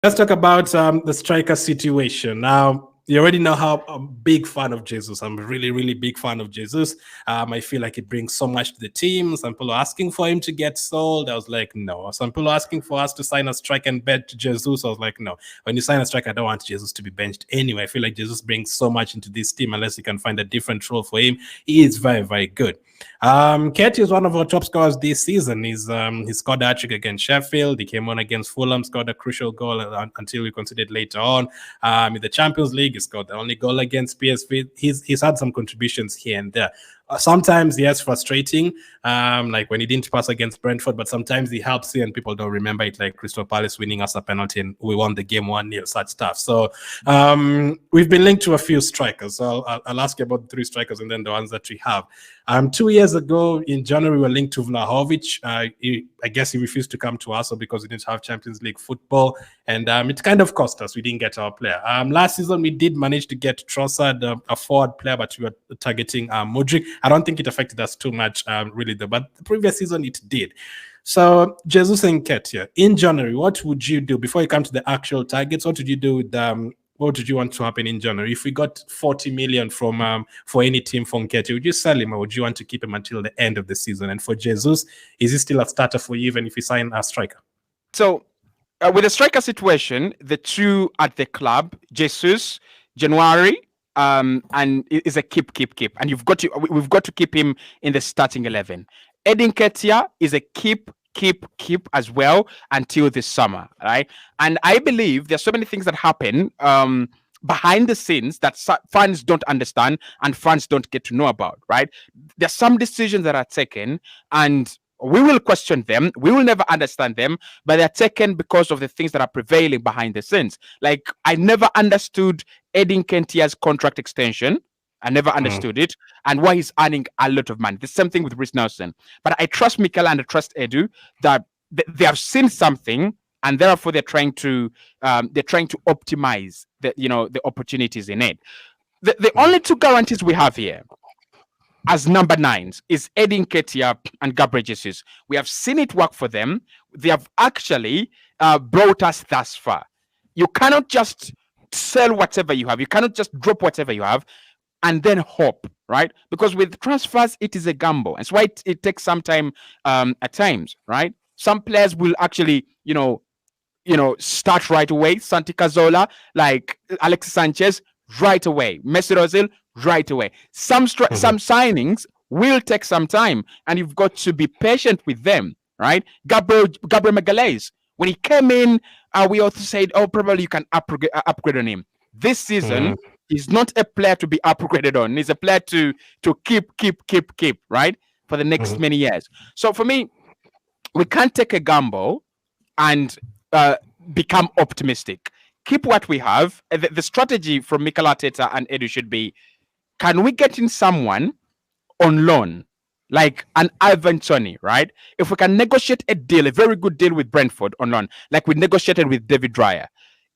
Let's talk about the striker situation. Now, you already know how I'm a big fan of Jesus. I'm a really, really big fan of Jesus. I feel like it brings so much to the team. Some people are asking for him to get sold. I was like, no. Some people are asking for us to sign a striker and bet to Jesus. I was like, no. When you sign a striker, I don't want Jesus to be benched anyway. I feel like Jesus brings so much into this team unless you can find a different role for him. He is very, very good. Ketty is one of our top scorers this season. He scored a hat-trick against Sheffield. He came on against Fulham, scored a crucial goal until we considered later on. In the Champions League, he scored the only goal against PSV. He's had some contributions here and there. Sometimes, yes, frustrating, like when he didn't pass against Brentford, but sometimes he helps you and people don't remember it, like Crystal Palace winning us a penalty and we won the game 1-0, such stuff. So we've been linked to a few strikers. So I'll ask you about the 3 strikers and then the ones that we have. 2 years ago in January, we were linked to Vlahovic. I guess he refused to come to us because we didn't have Champions League football, and it kind of cost us. We didn't get our player. Last season, we did manage to get Trossard, a forward player, but we were targeting Mudryk. I don't think it affected us too much, really, though. But the previous season, it did. So, Jesus and Ketia, in January, what would you do before you come to the actual targets? What would you do with what did you want to happen in January? If we got 40 million from for any team from Nketiah, would you sell him or would you want to keep him until the end of the season? And for Jesus, is he still a starter for you even if you sign a striker? So with the striker situation, the 2 at the club, Jesus, January, and is a keep. And we've got to keep him in the starting 11. Edin Nketiah is a keep as well until this summer, right? And I believe there's so many things that happen behind the scenes that fans don't understand and fans don't get to know about, right? There's some decisions that are taken and we will question them. We will never understand them, but they're taken because of the things that are prevailing behind the scenes. Like, I never understood Edin Nketiah's contract extension. I never understood it, and why he's earning a lot of money. The same thing with Reece Nelson. But I trust Mikel and I trust Edu that they have seen something, and therefore they're trying to optimize the opportunities in it. The only 2 guarantees we have here as number 9s is Edin Nketiah and Gabriel Jesus. We have seen it work for them. They have actually brought us thus far. You cannot just sell whatever you have. You cannot just drop whatever you have and then hope, right? Because with transfers, it is a gamble. That's why it takes some time at times, right? Some players will actually, start right away. Santi Cazorla, like Alexis Sanchez, right away. Mesut Ozil, right away. Some signings will take some time, and you've got to be patient with them, right? Gabriel Magalhaes, when he came in, we also said, oh, probably you can upgrade on him. This season, he's not a player to be upgraded on. He's a player to keep, right? For the next many years. So for me, we can't take a gamble and become optimistic. Keep what we have. The strategy from Mikel Arteta and Edu should be, can we get in someone on loan, like an Ivan Toney, right? If we can negotiate a deal, a very good deal with Brentford on loan, like we negotiated with David Raya.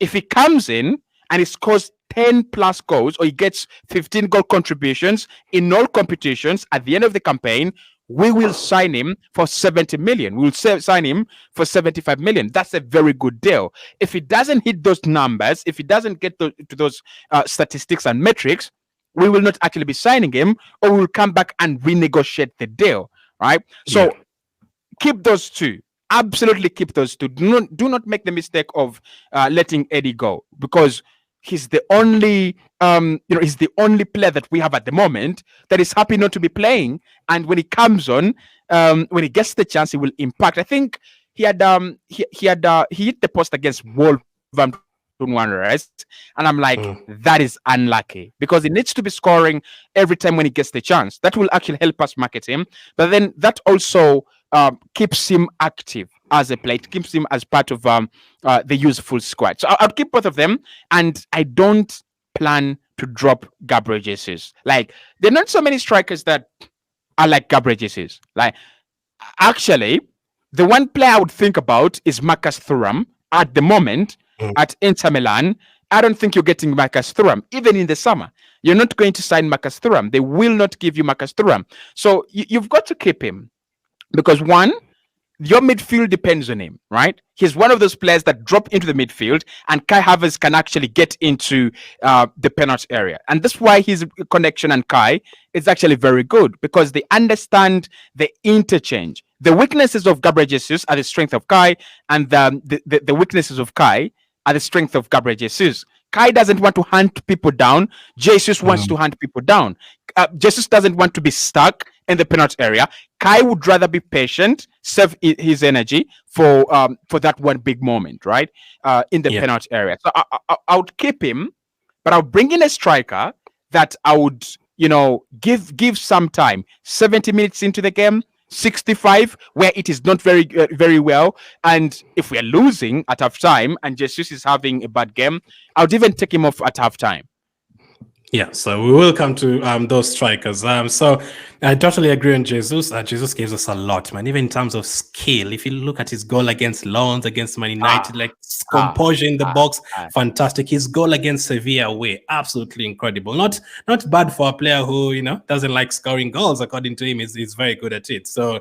If he comes in and he scores 10 plus goals, or he gets 15 goal contributions in all competitions at the end of the campaign, we will sign him for 70 million. We will sign him for 75 million. That's a very good deal. If he doesn't hit those numbers, if he doesn't get to those statistics and metrics, we will not actually be signing him, or we will come back and renegotiate the deal, right? So keep those 2. Absolutely keep those 2. Do not make the mistake of letting Eddie go, because he's the only he's the only player that we have at the moment that is happy not to be playing. And when he comes on, when he gets the chance, he will impact. I think he hit the post against Wolverhampton Wanderers, and I'm like, that is unlucky, because he needs to be scoring every time when he gets the chance. That will actually help us market him, but then that also keeps him active as a player. It keeps him as part of the useful squad. So I'll keep both of them, and I don't plan to drop Gabriel Jesus. Like, there are not so many strikers that are like Gabriel Jesus. Like, actually, the one player I would think about is Marcus Thuram at the moment at Inter Milan. I don't think you're getting Marcus Thuram. Even in the summer, you're not going to sign Marcus Thuram. They will not give you Marcus Thuram. So you've got to keep him, because one, your midfield depends on him, right? He's one of those players that drop into the midfield, and Kai Havertz can actually get into the penalty area. And that's why his connection and Kai is actually very good, because they understand the interchange. The weaknesses of Gabriel Jesus are the strength of Kai, and the weaknesses of Kai are the strength of Gabriel Jesus. Kai doesn't want to hunt people down. Jesus wants to hunt people down. Jesus doesn't want to be stuck in the penalty area. Kai would rather be patient, save his energy for that one big moment, right? In the penalty area. So I would keep him, but I'll bring in a striker that I would, give some time. 70 minutes into the game, 65, where it is not very well. And if we are losing at half time and Jesus is having a bad game, I would even take him off at half time. Yeah, so we will come to those strikers. So I totally agree on Jesus. Jesus gives us a lot, man. Even in terms of skill, if you look at his goal against Lens, against Man United, composure in the box, fantastic. His goal against Sevilla away, absolutely incredible. Not bad for a player who doesn't like scoring goals. According to him, he's very good at it. So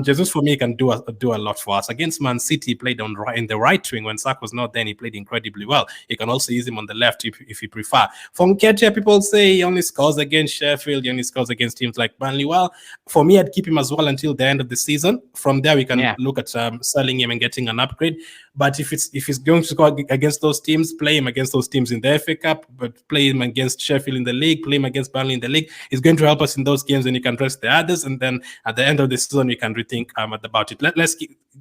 Jesus for me can do a lot for us. Against Man City, he played in the right wing when Sak was not there. He played incredibly well. You can also use him on the left if you prefer. From Nketiah, people say he only scores against Sheffield, he only scores against teams like Burnley. Well, for me, I'd keep him as well until the end of the season. From there, we can look at selling him and getting an upgrade. But if he's going to score against those teams, play him against those teams in the FA Cup, but play him against Sheffield in the league, play him against Burnley in the league. It's going to help us in those games, and you can rest the others. And then at the end of the season, we can rethink about it. Let's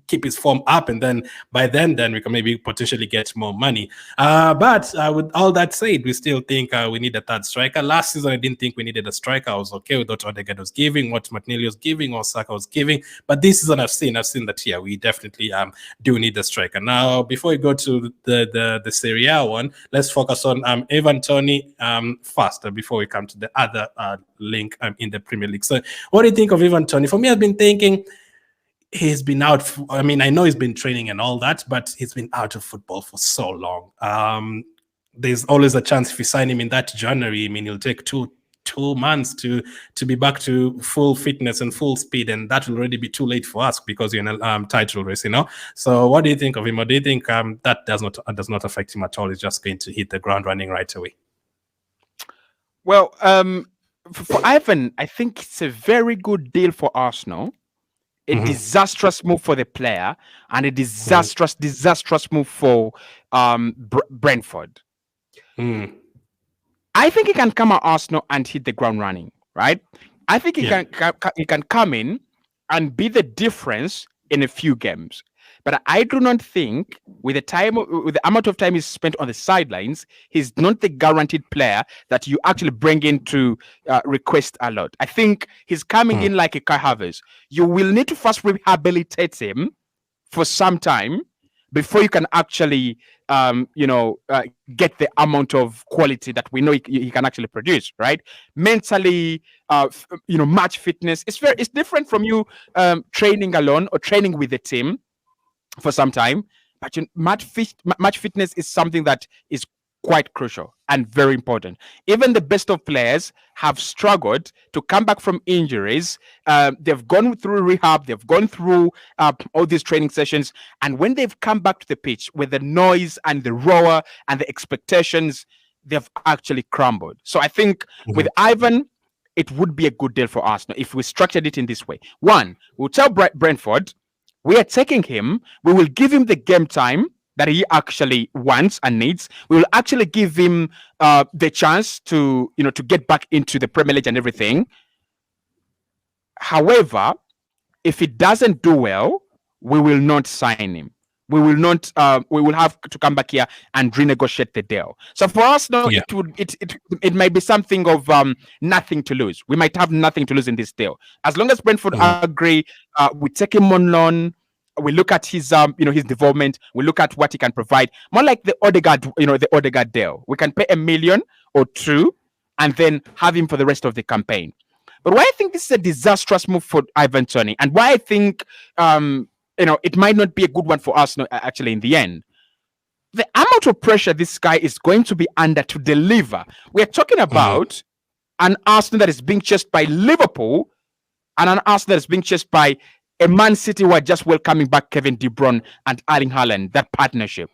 keep his form up, and then by then we can maybe potentially get more money. But with all that said, we still think we need a third striker. Last season, I didn't think we needed a striker. I was okay with what Odegaard was giving, what Martinelli was giving, or Saka was giving. But this season, I've seen that we definitely do need a striker. Now, before we go to the Serie A one, let's focus on Ivan Toney first before we come to the other link in the Premier League. So, what do you think of Ivan Toney? For me, I've been thinking he's been out. I know he's been training and all that, but he's been out of football for so long. There's always a chance if you sign him in that January, he'll take two months to be back to full fitness and full speed, and that will already be too late for us because you're in a title race, So what do you think of him, or do you think that does not affect him at all? He's just going to hit the ground running right away? Well, for Ivan, I think it's a very good deal for Arsenal. A disastrous move for the player, and a disastrous move for Brentford. I think he can come at Arsenal and hit the ground running, right? I think he can come in and be the difference in a few games. But I do not think with the amount of time he's spent on the sidelines, he's not the guaranteed player that you actually bring in to request a lot. I think he's coming in like a Kai Havertz. You will need to first rehabilitate him for some time before you can actually get the amount of quality that we know he can actually produce, right? Mentally, match fitness. It's different from you training alone or training with the team for some time. But match fitness is something that is quite crucial and very important. Even the best of players have struggled to come back from injuries. They've gone through rehab, they've gone through all these training sessions, and when they've come back to the pitch with the noise and the roar and the expectations, they've actually crumbled. So I think with Ivan, it would be a good deal for Arsenal if we structured it in this way. One, we'll tell Brentford, we are taking him, we will give him the game time that he actually wants and needs. We will actually give him the chance to get back into the Premier League and everything. However, if he doesn't do well, we will not sign him. We will not. We will have to come back here and renegotiate the deal. So for us now, it might be something of nothing to lose. We might have nothing to lose in this deal as long as Brentford agree. We take him on loan. We look at his his development. We look at what he can provide. More like the Odegaard, the Odegaard deal. We can pay $1 million or $2 million and then have him for the rest of the campaign. But why I think this is a disastrous move for Ivan Toney, and why I think it might not be a good one for us actually in the end. The amount of pressure this guy is going to be under to deliver. We're talking about an Arsenal that is being chased by Liverpool and an Arsenal that is being chased by a Man City were just welcoming back Kevin De Bruyne and Erling Haaland, that partnership.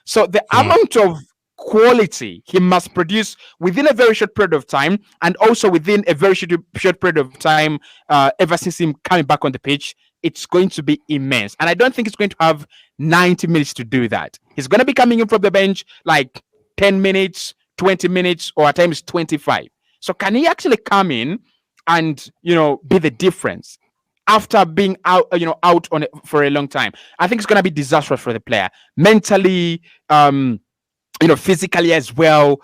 So the amount of quality he must produce within a very short period of time, and also within a very short period of time, ever since him coming back on the pitch, it's going to be immense. And I don't think he's going to have 90 minutes to do that. He's going to be coming in from the bench like 10 minutes, 20 minutes, or at times 25. So can he actually come in and, be the difference after being out, out on it for a long time? I think it's going to be disastrous for the player mentally, physically as well.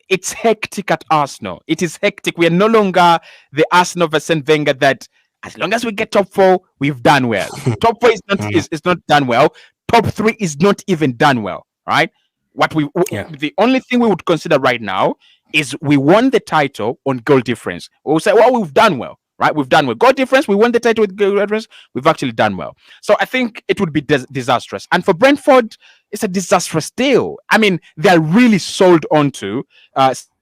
It's hectic at Arsenal. It is hectic. We are no longer the Arsenal of Arsene Wenger that as long as we get top 4, we've done well. Top 4 is not done well. Top 3 is not even done well. Right? The only thing we would consider right now is we won the title on goal difference. We'll say, well, we've done well. Right? We've done well. Goal difference, we won the title with goal difference. We've actually done well. So I think it would be disastrous. And for Brentford, it's a disastrous deal. I mean, they're really sold onto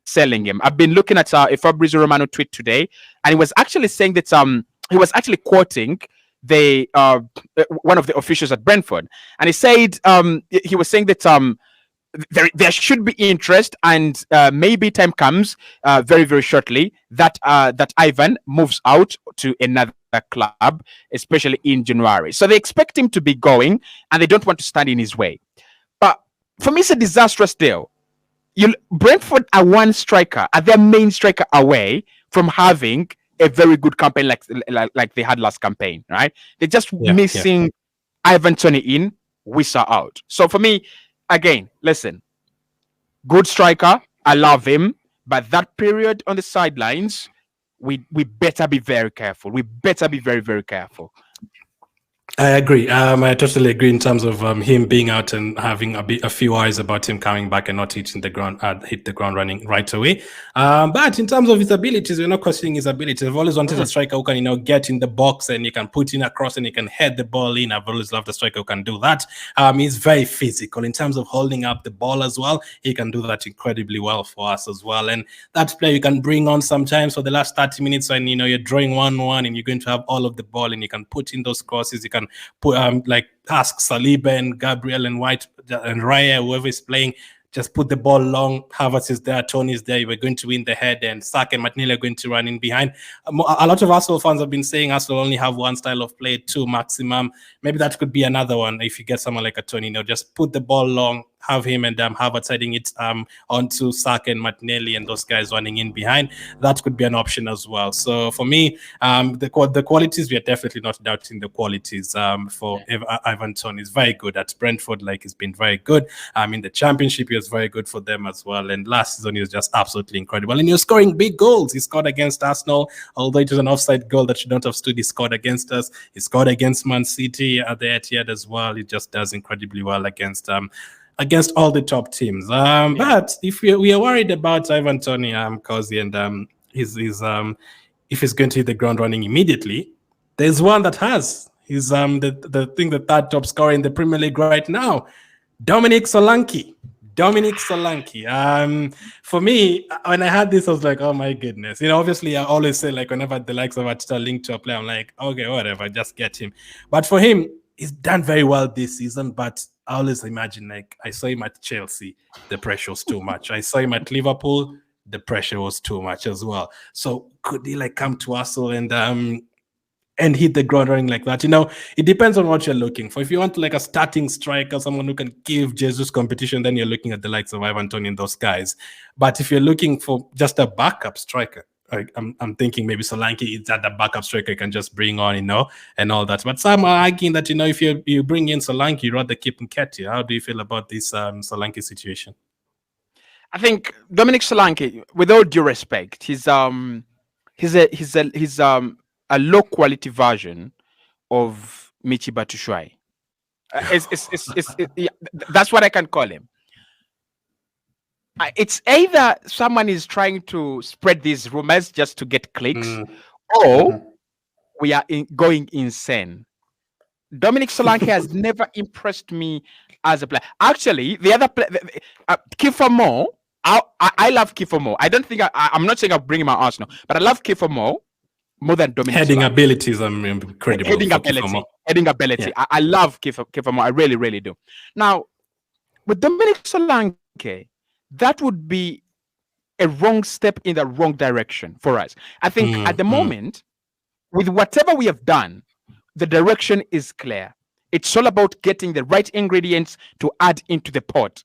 selling him. I've been looking at a Fabrizio Romano tweet today, and he was actually saying that he was actually quoting the one of the officials at Brentford, and he said he was saying that there should be interest, and maybe time comes very, very shortly that Ivan moves out to another club, especially in January. So they expect him to be going, and they don't want to stand in his way. But for me, it's a disastrous deal. Brentford are one striker, are their main striker away from having a very good campaign like they had last campaign, right? They're just missing Ivan Toney in, Wissa out. So for me, again, listen, good striker, I love him, but that period on the sidelines, we better be very careful. We better be very, very careful. I agree. I totally agree in terms of him being out and having a few eyes about him coming back and not hit the ground running right away. But in terms of his abilities, we're not questioning his abilities. I've always wanted a striker who can, get in the box and you can put in across and you can head the ball in. I've always loved a striker who can do that. He's very physical in terms of holding up the ball as well. He can do that incredibly well for us as well. And that player you can bring on sometimes for the last 30 minutes when, you're drawing 1-1 and you're going to have all of the ball and you can put in those crosses. You can put ask Saliba and Gabriel and White and Raya, whoever is playing, just put the ball long. Havertz is there, Tony is there. We're going to win the head, and Saka and Martinelli are going to run in behind. A lot of Arsenal fans have been saying Arsenal only have one style of play, 2 maximum. Maybe that could be another one if you get someone like a Tony. Just put the ball long, have him and Havertz heading it onto Saka and Martinelli and those guys running in behind. That could be an option as well. So for me, the qualities, we are definitely not doubting the qualities for Ivan Toney. He's very good at Brentford, he's been very good. In the Championship, he was very good for them as well. And last season, he was just absolutely incredible. And he was scoring big goals. He scored against Arsenal, although it was an offside goal that should not have stood. He scored against us. He scored against Man City at the Etihad as well. He just does incredibly well against all the top teams. But if we are worried about Ivan Toney, Cozy, and if he's going to hit the ground running immediately, there's one that has. He's the third top scorer in the Premier League right now, Dominik Solanke. For me, when I had this, I was like, oh my goodness. Obviously, I always say, whenever the likes of Arteta link to a player, I'm like, okay, whatever, just get him. But for him, he's done very well this season, but I always imagine, I saw him at Chelsea, the pressure was too much. I saw him at Liverpool, the pressure was too much as well. So could he come to Arsenal and hit the ground running like that? It depends on what you're looking for. If you want a starting striker, someone who can give Jesus competition, then you're looking at the likes of Ivan Toney and those guys. But if you're looking for just a backup striker, I'm thinking maybe Solanke is that the backup striker you can just bring on, and all that. But some are arguing that, if you bring in Solanke, you'd rather keep Nketiah. How do you feel about this Solanke situation? I think Dominik Solanke, with all due respect, he's a low quality version of Michy Batshuayi. That's what I can call him. It's either someone is trying to spread these rumors just to get clicks, or we are going insane. Dominik Solanke has never impressed me as a player. Actually, the other player, Kiefer Moore, I love Kiefer Moore. I don't think I'm not saying I'll bring him out Arsenal, but I love Kiefer Moore. more than Dominik Heading Solanke. abilities are incredible. Heading ability. Yeah. I love Kiefer Moore. I really, really do. Now, with Dominik Solanke, that would be a wrong step in the wrong direction for us. I think at the moment, with whatever we have done, the direction is clear. It's all about getting the right ingredients to add into the pot.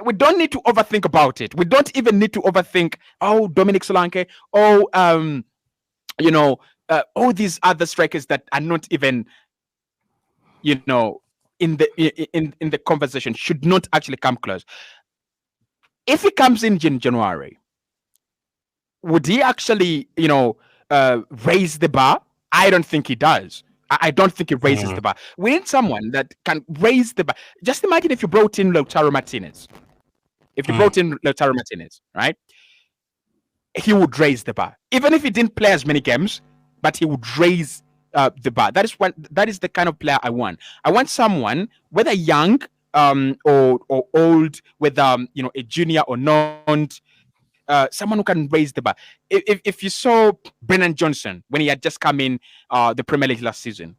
We don't need to overthink about it. We don't even need to overthink, oh, Dominik Solanke, all these other strikers that are not even, in the conversation, should not actually come close. If he comes in January, would he actually, raise the bar? I don't think he does. I don't think he raises the bar. We need someone that can raise the bar. Just imagine if you brought in Lautaro Martinez. Right? He would raise the bar. Even if he didn't play as many games, but he would raise the bar. That is the kind of player I want. I want someone, whether young or old, whether a junior or not, someone who can raise the bar. If you saw Brennan Johnson when he had just come in the Premier League last season,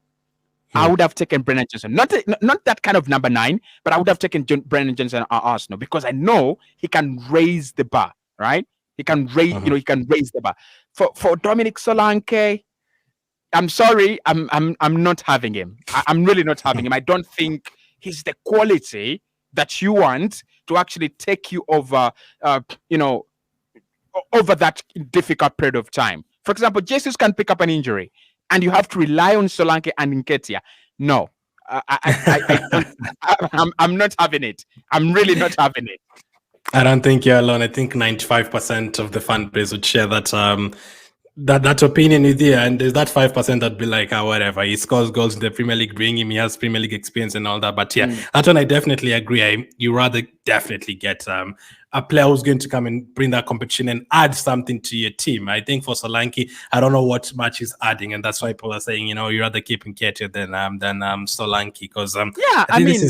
I would have taken Brennan Johnson. Not that kind of number 9, but I would have taken Brennan Johnson at Arsenal because I know he can raise the bar, right? He can raise, he can raise the bar. For Dominik Solanke, I'm sorry, I'm not having him. I'm really not having him. I don't think he's the quality that you want to actually take you over, over that difficult period of time. For example, Jesus can pick up an injury, and you have to rely on Solanke and Nketiah. No, I'm not having it. I'm really not having it. I don't think you're alone. I think 95% of the fan base would share that that opinion with you, and there's that 5% that'd be like, whatever. He scores goals in the Premier League, bring him. He has Premier League experience and all that. But yeah, that one I definitely agree. You rather definitely get a player who's going to come and bring that competition and add something to your team. I think for Solanke, I don't know what much he's adding, and that's why people are saying, you rather keep Nketiah than Solanke, because I mean,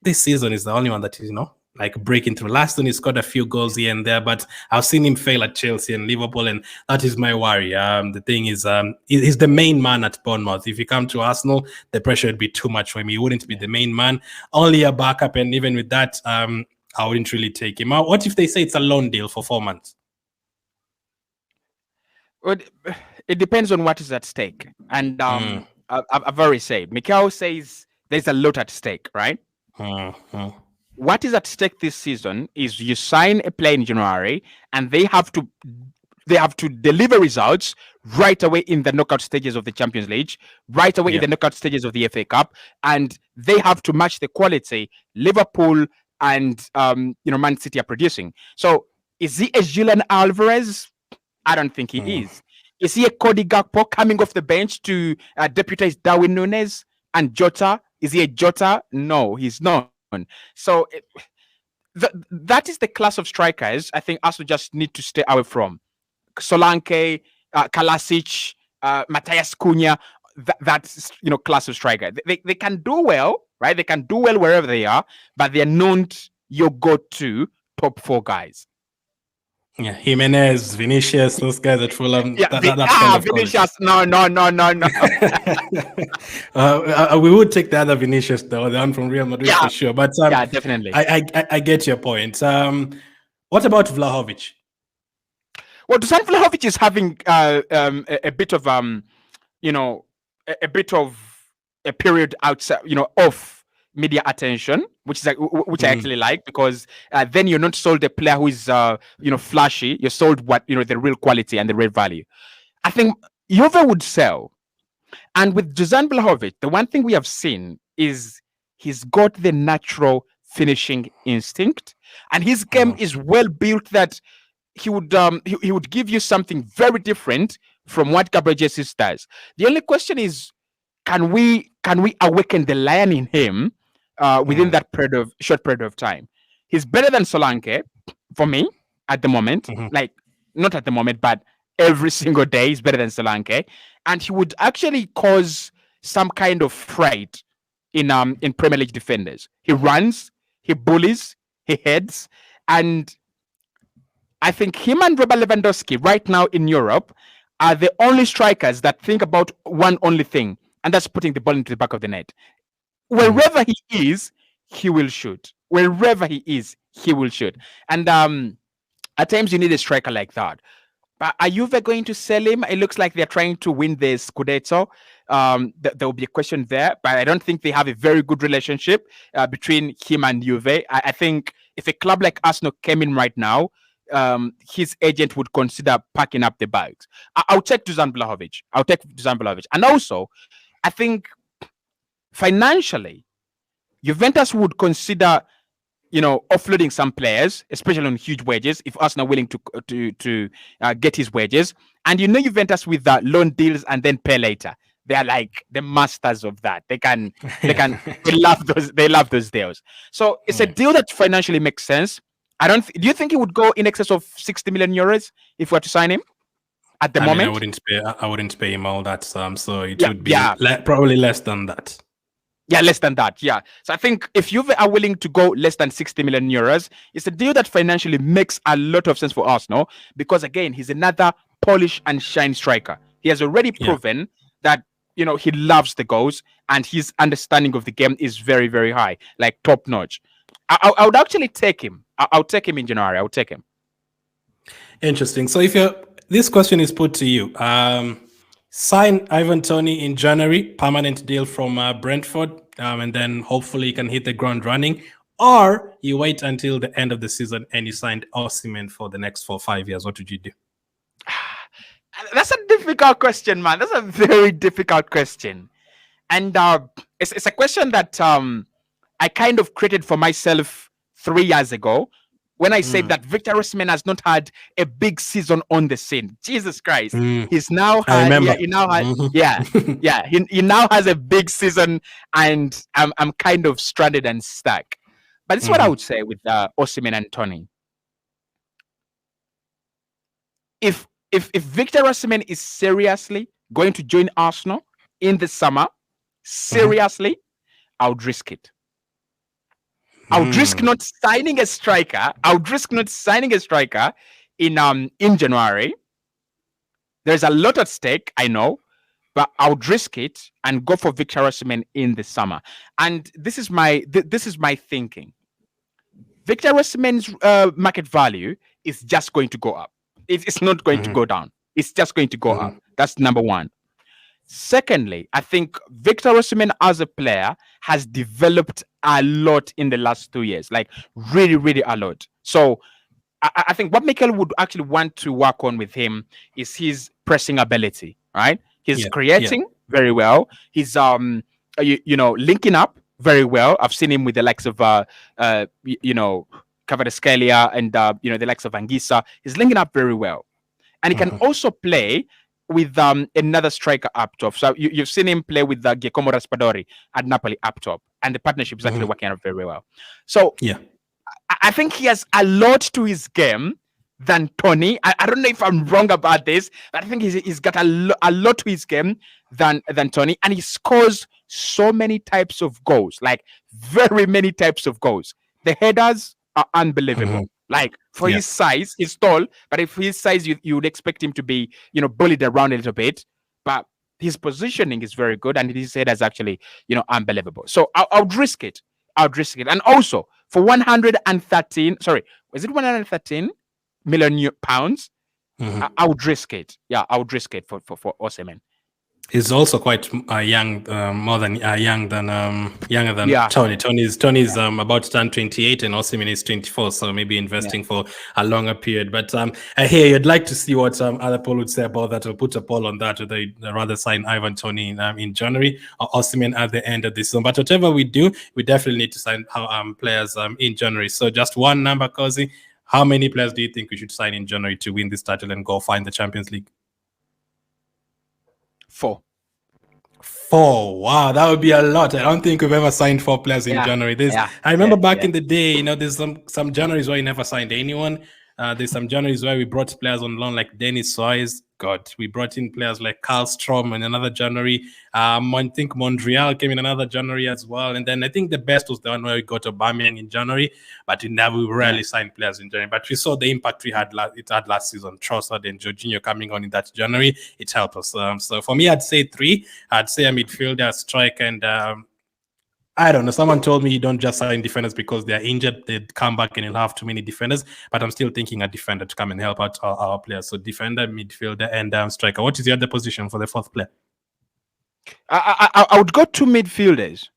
this season is the only one that is like breaking through. Last one, he scored a few goals here and there, but I've seen him fail at Chelsea and Liverpool, and that is my worry. The thing is, he's the main man at Bournemouth. If you come to Arsenal, the pressure would be too much for him. He wouldn't be the main man, only a backup, and even with that, I wouldn't really take him out. What if they say it's a loan deal for 4 months? Well, it depends on what is at stake. And I've already said, Mikel says there's a lot at stake, right? What is at stake this season is you sign a player in January, and they have to deliver results right away in the knockout stages of the Champions League, right away in the knockout stages of the FA Cup, and they have to match the quality Liverpool and Man City are producing. So is he a Julian Alvarez? I don't think he is. Is he a Cody Gakpo coming off the bench to deputize Darwin Núñez and Jota? Is he a Jota? No, he's not. So that is the class of strikers I think Arsenal just need to stay away from. Solanke, Kalasic, Matthias Cunha, that's class of striker. They can do well, right? They can do well wherever they are, but they're not your go-to top 4 guys. Yeah, Jimenez, Vinicius, those guys at Fulham. Vinicius. No. We would take the other Vinicius, though, the one from Real Madrid for sure. But definitely. I get your point. What about Vlahovic? Well, Dusan Vlahovic is having a bit of a period outside, off media attention, which I actually like, because then you're not sold a player who is flashy. You're sold what the real quality and the real value. I think Juve would sell. And with Dusan Vlahovic, the one thing we have seen is he's got the natural finishing instinct, and his game is well built that he would give you something very different from what Gabriel Jesus does. The only question is, can we awaken the lion in him within that short period of time? He's better than Solanke for me at the moment. Like, not at the moment, but every single day he's better than Solanke, and he would actually cause some kind of fright in Premier League defenders. He runs, he bullies, he heads, and I think him and Robert Lewandowski right now in Europe are the only strikers that think about one only thing, and that's putting the ball into the back of the net. Wherever he is, he will shoot. Wherever he is, he will shoot. And at times you need a striker like that. But are Juve going to sell him? It looks like they're trying to win the Scudetto. There will be a question there, but I don't think they have a very good relationship between him and Juve. I think if a club like Arsenal came in right now, his agent would consider packing up the bags. I'll take Dusan Vlahovic. And also, I think financially, Juventus would consider, offloading some players, especially on huge wages, if Arsenal are willing to get his wages. And Juventus with loan deals and then pay later. They are like the masters of that. They love those deals. So it's a deal that financially makes sense. Do you think he would go in excess of 60 million euros if we were to sign him at the moment? I wouldn't pay him all that sum, so it would be probably less than that. Yeah, less than that. Yeah. So I think if you are willing to go less than 60 million euros, it's a deal that financially makes a lot of sense for Arsenal because, again, he's another polish and shine striker. He has already proven that, he loves the goals and his understanding of the game is very, very high, like top notch. I would actually take him. I'll take him in January. I'll take him. Interesting. So this question is put to you. Sign Ivan Toney in January, permanent deal from Brentford, and then hopefully you can hit the ground running. Or you wait until the end of the season and you signed Osimhen for the next 4 or 5 years. What would you do? That's a difficult question, man. That's a very difficult question. And it's a question that I kind of created for myself 3 years ago when I said that Victor Osimhen has not had a big season on the scene. Jesus Christ. He's now had, he now has a big season and I'm kind of stranded and stuck. But this is what I would say with Osimhen and Toney. If Victor Osimhen is seriously going to join Arsenal in the summer, seriously, I would risk it. I would risk not signing a striker. In January. There's a lot at stake, I know, but I would risk it and go for Victor Osimhen in the summer. And this is my thinking. Victor Osimhen's market value is just going to go up. It's not going to go down. It's just going to go up. That's number one. Secondly, I think Victor Osimhen as a player has developed a lot in the last 2 years, like really, really a lot. So I think what Mikel would actually want to work on with him is his pressing ability, right? He's creating very well. He's linking up very well. I've seen him with the likes of Kvaratskhelia and the likes of Anguissa. He's linking up very well, and he can also play with another striker up top. So you've seen him play with Giacomo Raspadori at Napoli up top, and the partnership is actually working out very well. So I think he has a lot to his game than Toney. I don't know if I'm wrong about this, but I think he's got a lot to his game than Toney, and he scores so many types of goals, like very many types of goals. The headers are unbelievable. Like for his size, he's tall, but if his size, you would expect him to be, bullied around a little bit. But his positioning is very good, and his head is actually, unbelievable. So I would risk it. And also for 113 million pounds, I would risk it. Yeah, I would risk it for Osimhen. He's also quite young, younger than Toney. Tony's about to turn 28, and Osimhen is 24. So maybe investing for a longer period. But I hear you'd like to see what other people would say about that. I'll put a poll on that. Whether they'd rather sign Ivan Toney in January or Osimhen at the end of the season. But whatever we do, we definitely need to sign players in January. So just one number, Cozy. How many players do you think we should sign in January to win this title and go find the Champions League? 4. Wow, that would be a lot. I don't think we've ever signed 4 players in January. I remember back in the day, there's some Januaries where we never signed anyone. There's some Januaries where we brought players on loan like Denis Suarez. God, we brought in players like Karlstrom in another January. I think Montreal came in another January as well. And then I think the best was the one where we got Aubameyang in January, but we rarely signed players in January. But we saw the impact we had last season. Trossard and Jorginho coming on in that January, it helped us. So for me, I'd say 3. I'd say a midfielder, striker, and I don't know. Someone told me you don't just sign defenders because they're injured. They'd come back and you'll have too many defenders. But I'm still thinking a defender to come and help out our players. So defender, midfielder, and striker. What is the other position for the 4th player? I would go 2 midfielders.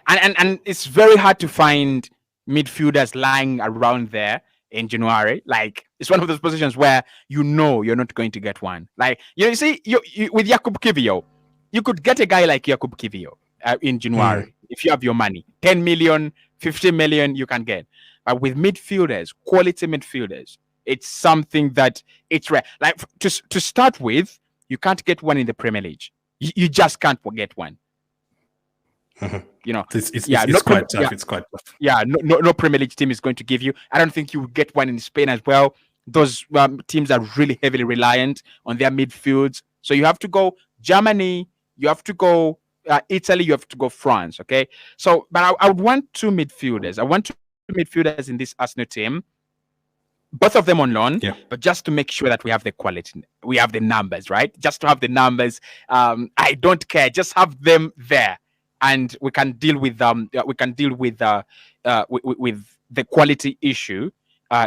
And it's very hard to find midfielders lying around there in January. Like, it's one of those positions where you're not going to get one. Like, you see, you with Jakub Kiwior, you could get a guy like Jakub Kiwior in January if you have your money. 10 million, 50 million, you can get. But with midfielders, quality midfielders, it's something that it's rare. Like, to start with, you can't get one in the Premier League. You just can't get one. It's quite tough. It's quite tough. Yeah, no Premier League team is going to give you. I don't think you will get one in Spain as well. Those teams are really heavily reliant on their midfields. So you have to go Germany. You have to go Italy. You have to go France. Okay. So, but I would want 2 midfielders. I want 2 midfielders in this Arsenal team. Both of them on loan, but just to make sure that we have the quality, we have the numbers, right? Just to have the numbers. I don't care. Just have them there, and we can deal with with the quality issue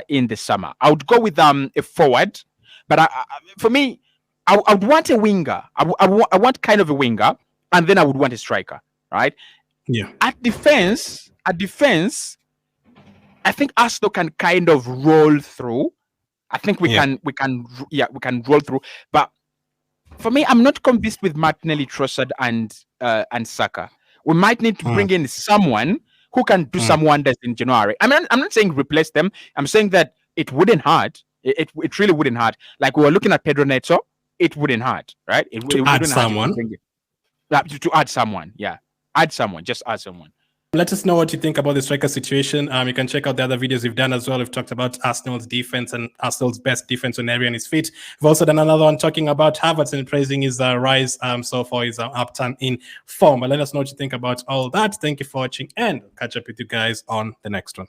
in the summer. I would go with a forward, but for me, I would want a winger. I want kind of a winger, and then I would want a striker, right? Yeah. At defense, I think Arsenal can kind of roll through. I think we can roll through. But for me, I'm not convinced with Martinelli, Trossard, and Saka. We might need to bring in someone who can do some wonders in January. I mean, I'm not saying replace them. I'm saying that it wouldn't hurt. It really wouldn't hurt. Like, we were looking at Pedro Neto. It wouldn't hurt, right? To add someone. To add someone, add someone. Just add someone. Let us know what you think about the striker situation. You can check out the other videos we've done as well. We've talked about Arsenal's defense and Arsenal's best defense when everyone is fit. We've also done another one talking about Havertz and praising his rise so far, his upturn in form. But let us know what you think about all that. Thank you for watching, and catch up with you guys on the next one.